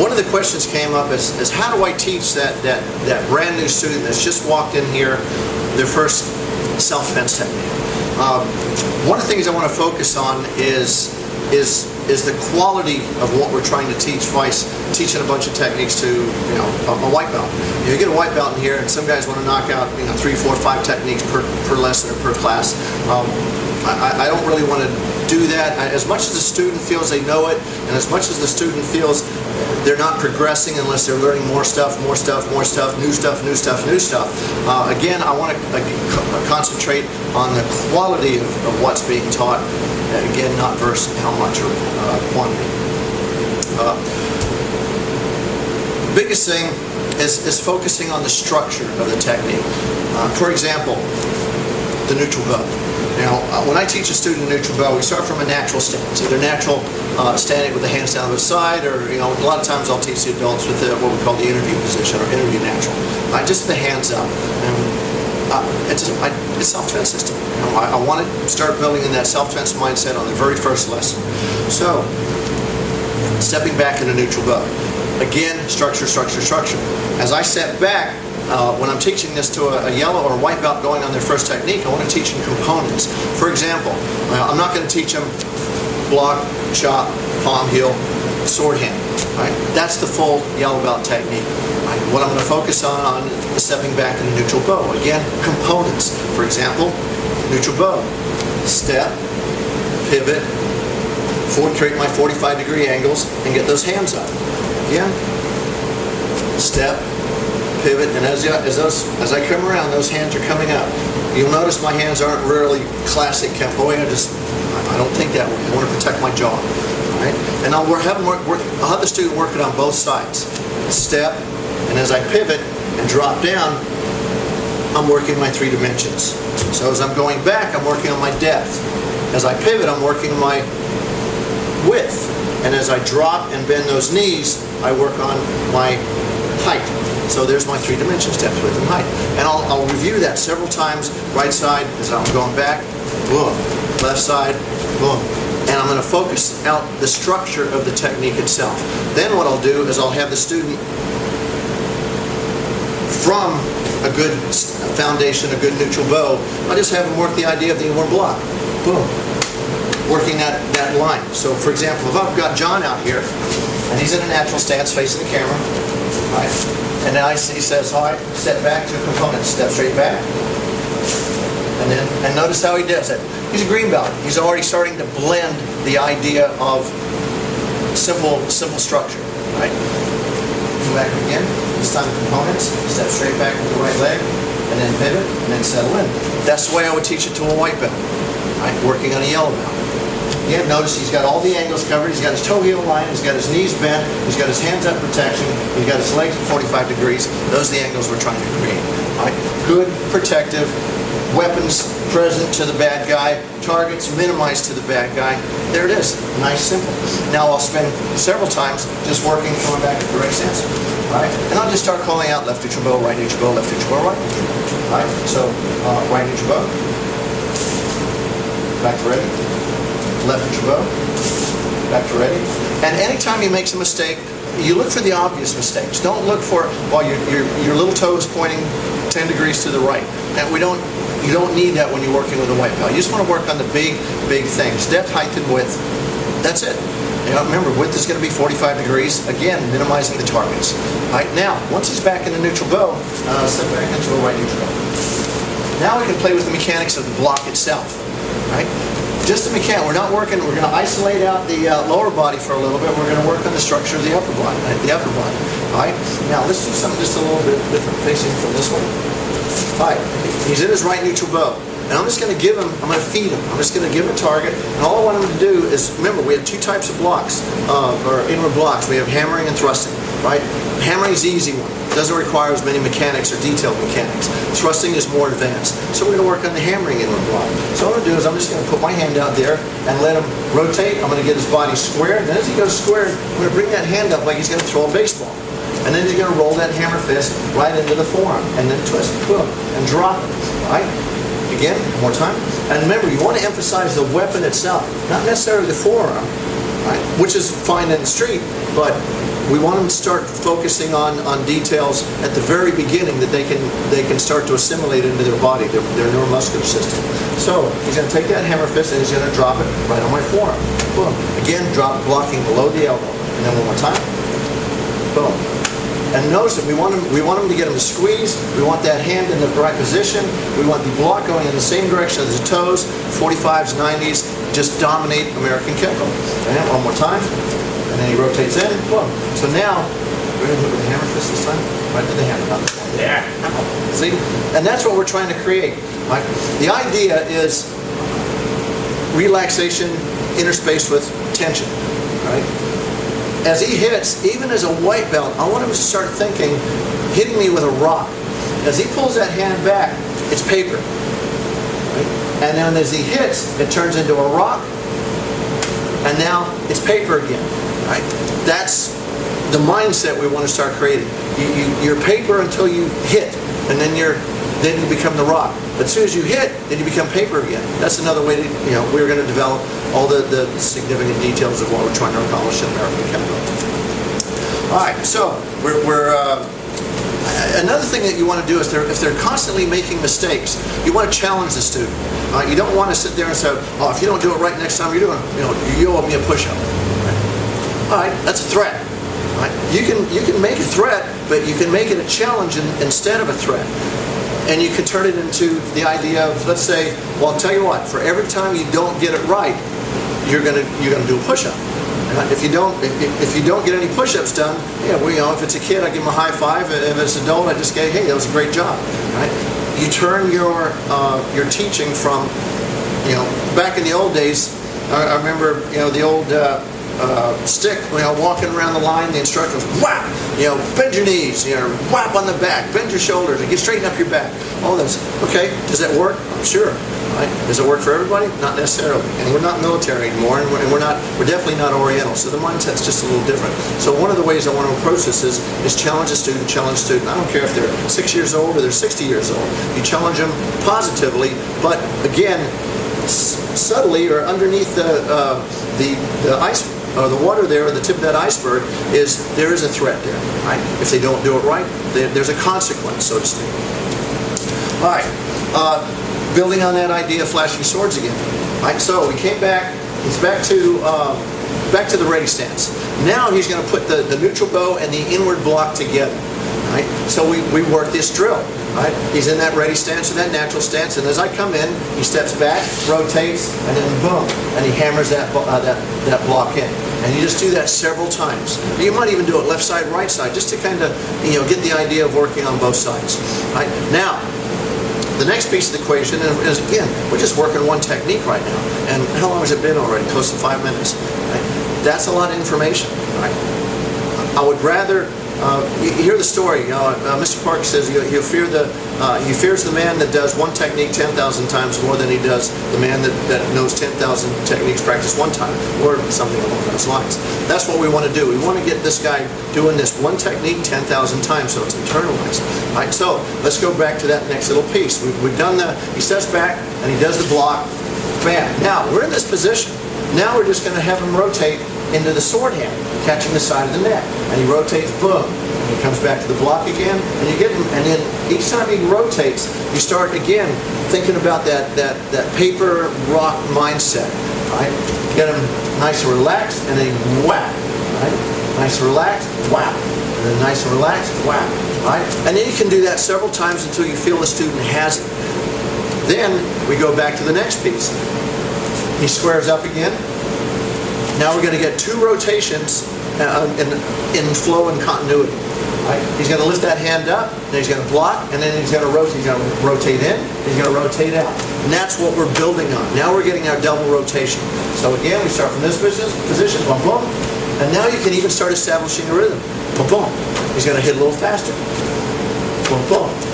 one of the questions came up is how do I teach that brand new student that's just walked in here their first self-defense technique? One of the things I want to focus on is the quality of what we're trying to teach. Vice teaching a bunch of techniques to a white belt. You get a white belt in here, and some guys want to knock out 3, 4, 5 techniques per lesson or per class. I don't really want to do that. As much as the student feels they know it, and as much as the student feels they're not progressing unless they're learning more stuff, new stuff. Again, I want to concentrate on the quality of what's being taught. Again, not versus how much or quantity. Biggest thing is focusing on the structure of the technique. For example, the neutral bow. Now, when I teach a student a neutral bow, we start from a natural stance, either natural standing with the hands down to the side, or a lot of times I'll teach the adults with what we call the interview position or interview natural. Just the hands up. And it's self-defense system. I want to start building in that self-defense mindset on the very first lesson. So, stepping back in a neutral bow. Again, structure. As I step back, when I'm teaching this to a yellow or a white belt going on their first technique, I want to teach them components. For example, I'm not going to teach them block, chop, palm, heel, sword hand. Right? That's the full yellow belt technique. Right? What I'm going to focus on is stepping back in a neutral bow. Again, components. For example, neutral bow. Step, pivot, create my 45-degree angles, and get those hands up. Again, step, pivot, and as I come around, those hands are coming up. You'll notice my hands aren't really classic Kempo. I don't think that way. I want to protect my jaw. Right? And I'll have the student work it on both sides. Step, and as I pivot and drop down, I'm working my 3 dimensions. So as I'm going back, I'm working on my depth. As I pivot, I'm working my width. And as I drop and bend those knees, I work on my height. So there's my 3 dimensions, depth, width, and height. And I'll review that several times. Right side, as I'm going back, boom. Left side, boom. And I'm going to focus out the structure of the technique itself. Then what I'll do is I'll have the student from a good foundation, a good neutral bow, I'll just have them work the idea of the inward block. Boom. Working that line. So for example, if I've got John out here, and he's in a natural stance facing the camera, right? And then he says, all right, step back to components, step straight back. And notice how he does it. He's a green belt. He's already starting to blend the idea of simple structure, right? Come back again. This time components, step straight back with the right leg, and then pivot, and then settle in. That's the way I would teach it to a white belt, right? Working on a yellow belt. Again, notice he's got all the angles covered. He's got his toe heel line. He's got his knees bent. He's got his hands up protection. He's got his legs at 45 degrees. Those are the angles we're trying to create. All right? Good, protective, weapons present to the bad guy, targets minimized to the bad guy. There it is. Nice, simple. Now I'll spend several times just working, going back to the right stance. All right? And I'll just start calling out left neutral bow, right neutral bow, left neutral bow, right neutral bow. All right? So right neutral bow. Back to ready. Left neutral bow, back to ready. And anytime he makes a mistake, you look for the obvious mistakes. Don't look for, well, your little toe is pointing 10 degrees to the right. And you don't need that when you're working with a white belt. You just want to work on the big things. Depth, height, and width. That's it. Remember, width is going to be 45 degrees. Again, minimizing the targets. All right, now, once he's back in the neutral bow, step back into a right neutral bow. Now we can play with the mechanics of the block itself. Right? Just the mechanic. We're not working. We're going to isolate out the lower body for a little bit. We're going to work on the structure of the upper body. All right. Now let's do something just a little bit different, facing from this one. All right. He's in his right neutral bow, and I'm just going to give him. I'm going to feed him. I'm just going to give him a target, and all I want him to do is remember we have 2 types of blocks, or inward blocks. We have hammering and thrusting. Right. Hammering is the easy one. It doesn't require as many mechanics or detailed mechanics. Thrusting is more advanced. So we're going to work on the hammering inward block. So what I'm going to do is I'm just going to put my hand out there and let him rotate. I'm going to get his body square. And then as he goes square, I'm going to bring that hand up like he's going to throw a baseball. And then he's going to roll that hammer fist right into the forearm. And then twist, boom, and drop it. Right? Again, one more time. And remember, you want to emphasize the weapon itself, not necessarily the forearm, right? Which is fine in the street, but we want them to start focusing on details at the very beginning that they can start to assimilate into their body, their neuromuscular system. So he's going to take that hammer fist and he's going to drop it right on my forearm. Boom. Again, drop blocking below the elbow. And then one more time. Boom. And notice that we want them to get them to squeeze. We want that hand in the right position. We want the block going in the same direction as the toes. 45s, 90s, just dominate American Kempo. And one more time. And then he rotates in. Boom. So now, we're going to do it with the hammer fist this time. Right to the hammer. Yeah. See? And that's what we're trying to create. Right? The idea is relaxation interspaced with tension. Right? As he hits, even as a white belt, I want him to start thinking, hitting me with a rock. As he pulls that hand back, it's paper. Right? And then as he hits, it turns into a rock, and now it's paper again. Right? That's the mindset we want to start creating. You're paper until you hit, and then you become the rock. But as soon as you hit, then you become paper again. That's another way to, we're going to develop all the significant details of what we're trying to accomplish in American Kempo. All right, so another thing that you want to do is if they're constantly making mistakes, you want to challenge the student. You don't want to sit there and say, oh, if you don't do it right next time you're doing, you owe me a push-up. All right, that's a threat. Right? You can make a threat, but you can make it a challenge instead of a threat. And you can turn it into the idea of, let's say, well, I'll tell you what, for every time you don't get it right, you're gonna do a push-up. If you don't get any push-ups done, if it's a kid, I give him a high five. If it's an adult, I just say, hey, that was a great job. Right? You turn your teaching from, back in the old days. I remember, the old stick, walking around the line, the instructor was whap, bend your knees, whap on the back, bend your shoulders, and get straighten up your back. All this. Okay, does that work? Sure. Right? Does it work for everybody? Not necessarily. And we're not military anymore, and we're definitely not Oriental, so the mindset's just a little different. So one of the ways I want to approach this is challenge a student, challenge a student. I don't care if they're 6 years old or they're 60 years old. You challenge them positively, but again, subtly or underneath the ice or the water there, or the tip of that iceberg, there is a threat there. Right? If they don't do it right, there's a consequence, so to speak. All right, building on that idea of flashing swords again. Right? So we came back. He's back to the ready stance. Now he's going to put the neutral bow and the inward block together. Right? So we work this drill. Right? He's in that ready stance or that natural stance, and as I come in, he steps back, rotates, and then boom, and he hammers that block in. And you just do that several times. You might even do it left side, right side, just to kind of get the idea of working on both sides. Right? Now, the next piece of the equation is, again, we're just working one technique right now. And how long has it been already? Close to 5 minutes. Right? That's a lot of information. Right? I would rather. You hear the story. Mr. Park says he fears the man that does one technique 10,000 times more than he does the man that knows 10,000 techniques practiced one time, or something along those lines. That's what we want to do. We want to get this guy doing this one technique 10,000 times, so it's internalized. All right, so let's go back to that next little piece. We've done he steps back and he does the block. Bam. Now we're in this position. Now we're just going to have him rotate into the sword hand, catching the side of the neck. And he rotates, boom. And he comes back to the block again, and you get him, and then each time he rotates, you start again thinking about that paper rock mindset. Right? Get him nice and relaxed, and then whap. Right? Nice and relaxed, whap. And then nice and relaxed, whap. Right? And then you can do that several times until you feel the student has it. Then we go back to the next piece. He squares up again. Now we're going to get 2 rotations in flow and continuity. Right? He's going to lift that hand up, then he's going to block, and then he's going to rotate. He's going to rotate in, he's going to rotate out. And that's what we're building on. Now we're getting our double rotation. So again, we start from this position, boom, boom, and now you can even start establishing a rhythm. Boom, boom. He's going to hit a little faster. Boom, boom.